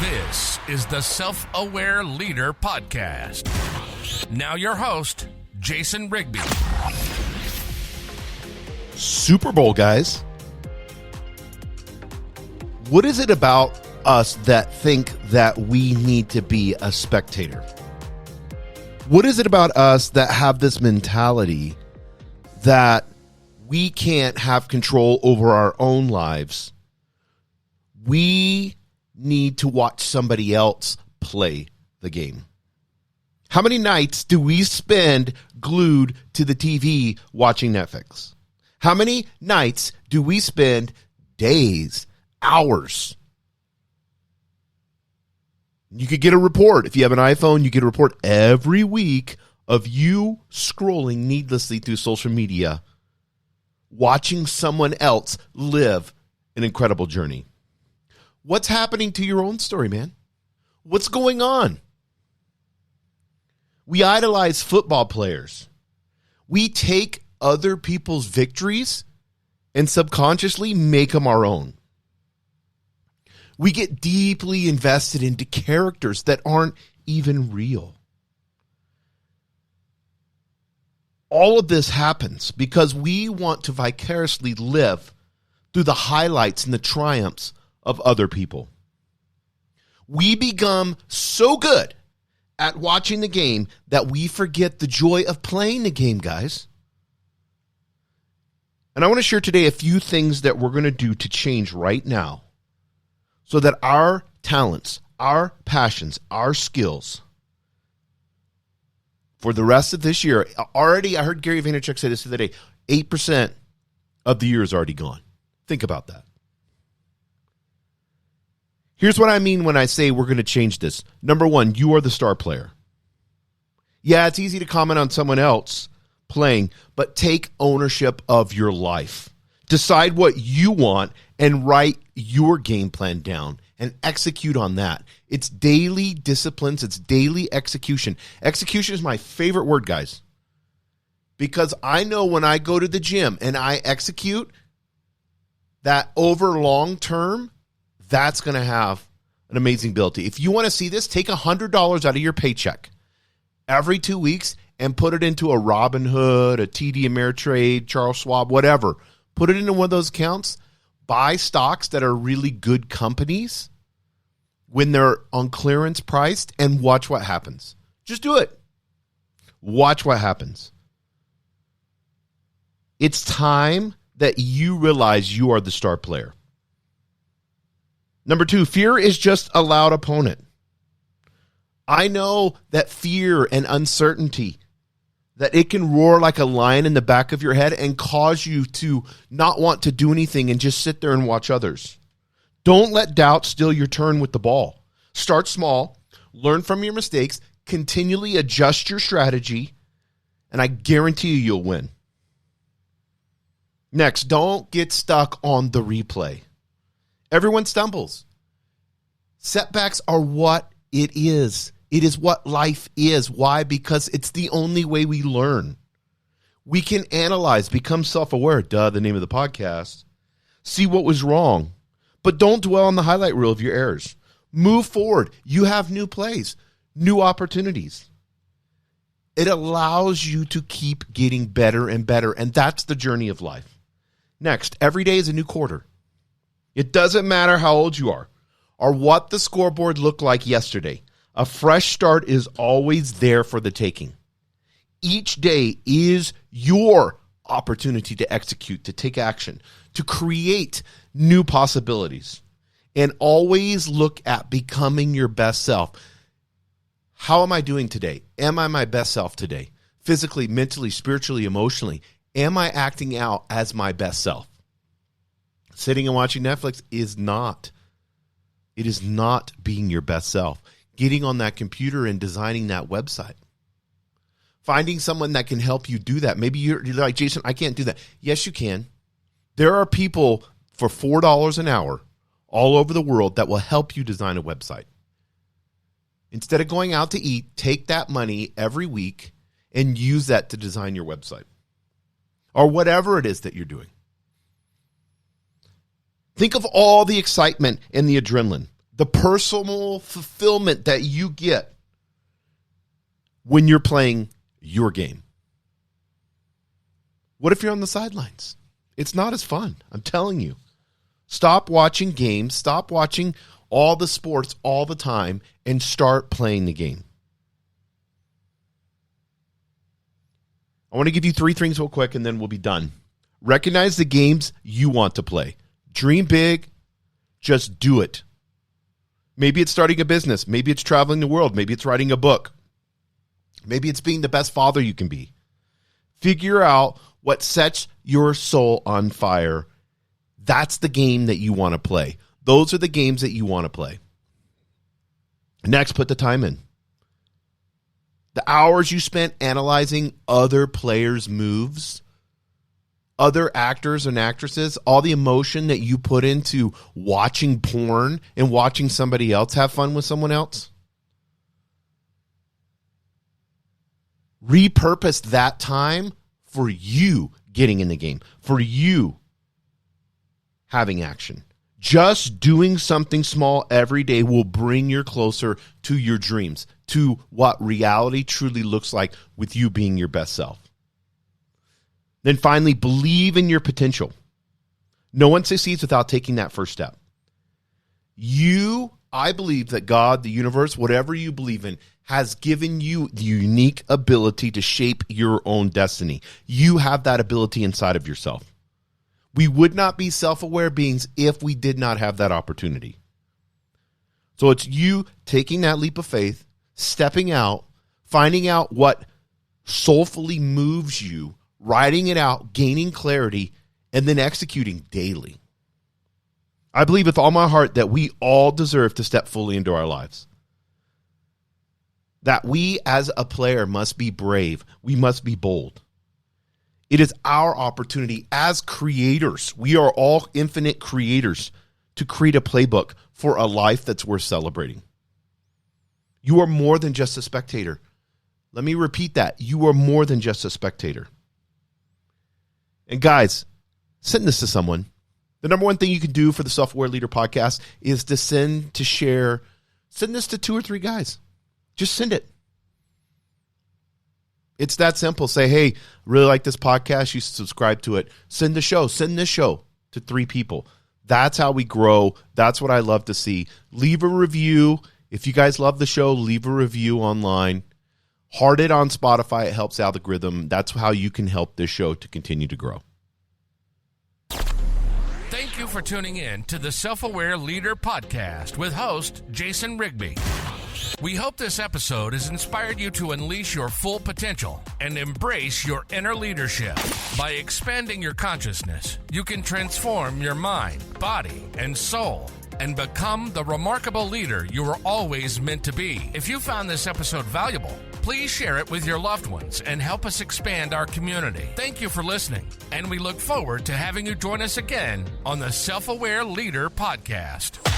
This is the Self-Aware Leader Podcast. Now your host, Jason Rigby. Super Bowl, guys. What is it about us that think that we need to be a spectator? What is it about us that have this mentality that we can't have control over our own lives? We need to watch somebody else play the game. How many nights do we spend glued to the TV watching Netflix? How many nights do we spend days, hours? You could get a report. If you have an iPhone, you get a report every week of you scrolling needlessly through social media, watching someone else live an incredible journey. What's happening to your own story, man? What's going on? We idolize football players. We take other people's victories and subconsciously make them our own. We get deeply invested into characters that aren't even real. All of this happens because we want to vicariously live through the highlights and the triumphs of other people. We become so good at watching the game that we forget the joy of playing the game, guys. And I want to share today a few things that we're going to do to change right now so that our talents, our passions, our skills for the rest of this year, already, I heard Gary Vaynerchuk say this the other day, 8% of the year is already gone. Think about that. Here's what I mean when I say we're going to change this. Number one, you are the star player. Yeah, it's easy to comment on someone else playing, but take ownership of your life. Decide what you want and write your game plan down and execute on that. It's daily disciplines. It's daily execution. Execution is my favorite word, guys, because I know when I go to the gym and I execute that over long term, that's going to have an amazing ability. If you want to see this, take $100 out of your paycheck every 2 weeks and put it into a Robinhood, a TD Ameritrade, Charles Schwab, whatever. Put it into one of those accounts. Buy stocks that are really good companies when they're on clearance priced and watch what happens. Just do it. Watch what happens. It's time that you realize you are the star player. Number two, fear is just a loud opponent. I know that fear and uncertainty, that it can roar like a lion in the back of your head and cause you to not want to do anything and just sit there and watch others. Don't let doubt steal your turn with the ball. Start small, learn from your mistakes, continually adjust your strategy, and I guarantee you'll win. Next, don't get stuck on the replay. Everyone stumbles. Setbacks are what it is. It is what life is. Why? Because it's the only way we learn. We can analyze, become self-aware, the name of the podcast, see what was wrong, but don't dwell on the highlight reel of your errors. Move forward. You have new plays, new opportunities. It allows you to keep getting better and better, and that's the journey of life. Next, every day is a new quarter. It doesn't matter how old you are or what the scoreboard looked like yesterday. A fresh start is always there for the taking. Each day is your opportunity to execute, to take action, to create new possibilities, and always look at becoming your best self. How am I doing today? Am I my best self today? Physically, mentally, spiritually, emotionally. Am I acting out as my best self? Sitting and watching Netflix is not. It is not being your best self. Getting on that computer and designing that website. Finding someone that can help you do that. Maybe you're like, Jason, I can't do that. Yes, you can. There are people for $4 an hour all over the world that will help you design a website. Instead of going out to eat, take that money every week and use that to design your website or whatever it is that you're doing. Think of all the excitement and the adrenaline. the personal fulfillment that you get when you're playing your game. What if you're on the sidelines? It's not as fun. I'm telling you. Stop watching games. Stop watching all the sports all the time and start playing the game. I want to give you 3 things real quick and then we'll be done. Recognize the games you want to play. Dream big. Just do it. Maybe it's starting a business. Maybe it's traveling the world. Maybe it's writing a book. Maybe it's being the best father you can be. Figure out what sets your soul on fire. That's the game that you want to play. Those are the games that you want to play. Next, put the time in. The hours you spent analyzing other players' moves, other actors and actresses, all the emotion that you put into watching porn and watching somebody else have fun with someone else. Repurpose that time for you getting in the game, for you having action. Just doing something small every day will bring you closer to your dreams, to what reality truly looks like with you being your best self. Then finally, believe in your potential. No one succeeds without taking that first step. I believe that God, the universe, whatever you believe in, has given you the unique ability to shape your own destiny. You have that ability inside of yourself. We would not be self-aware beings if we did not have that opportunity. So it's you taking that leap of faith, stepping out, finding out what soulfully moves you, writing it out, gaining clarity, and then executing daily. I believe with all my heart that we all deserve to step fully into our lives. That we as a player must be brave. We must be bold. It is our opportunity as creators. We are all infinite creators to create a playbook for a life that's worth celebrating. You are more than just a spectator. Let me repeat that. You are more than just a spectator. And guys, send this to someone. The number one thing you can do for the Self-Aware Leader podcast is to send this to 2 or 3 guys. Just send it. It's that simple. Say, hey, really like this podcast. You should subscribe to it. Send this show to 3 people. That's how we grow. That's what I love to see. Leave a review. If you guys love the show, leave a review online. Heart it on Spotify. It helps algorithm. That's how you can help this show to continue to grow. Thank you for tuning in to the Self-Aware Leader Podcast with host Jason Rigby. We hope this episode has inspired you to unleash your full potential and embrace your inner leadership. By expanding your consciousness, you can transform your mind, body, and soul and become the remarkable leader you were always meant to be. If you found this episode valuable, please share it with your loved ones and help us expand our community. Thank you for listening, and we look forward to having you join us again on the Self-Aware Leader Podcast.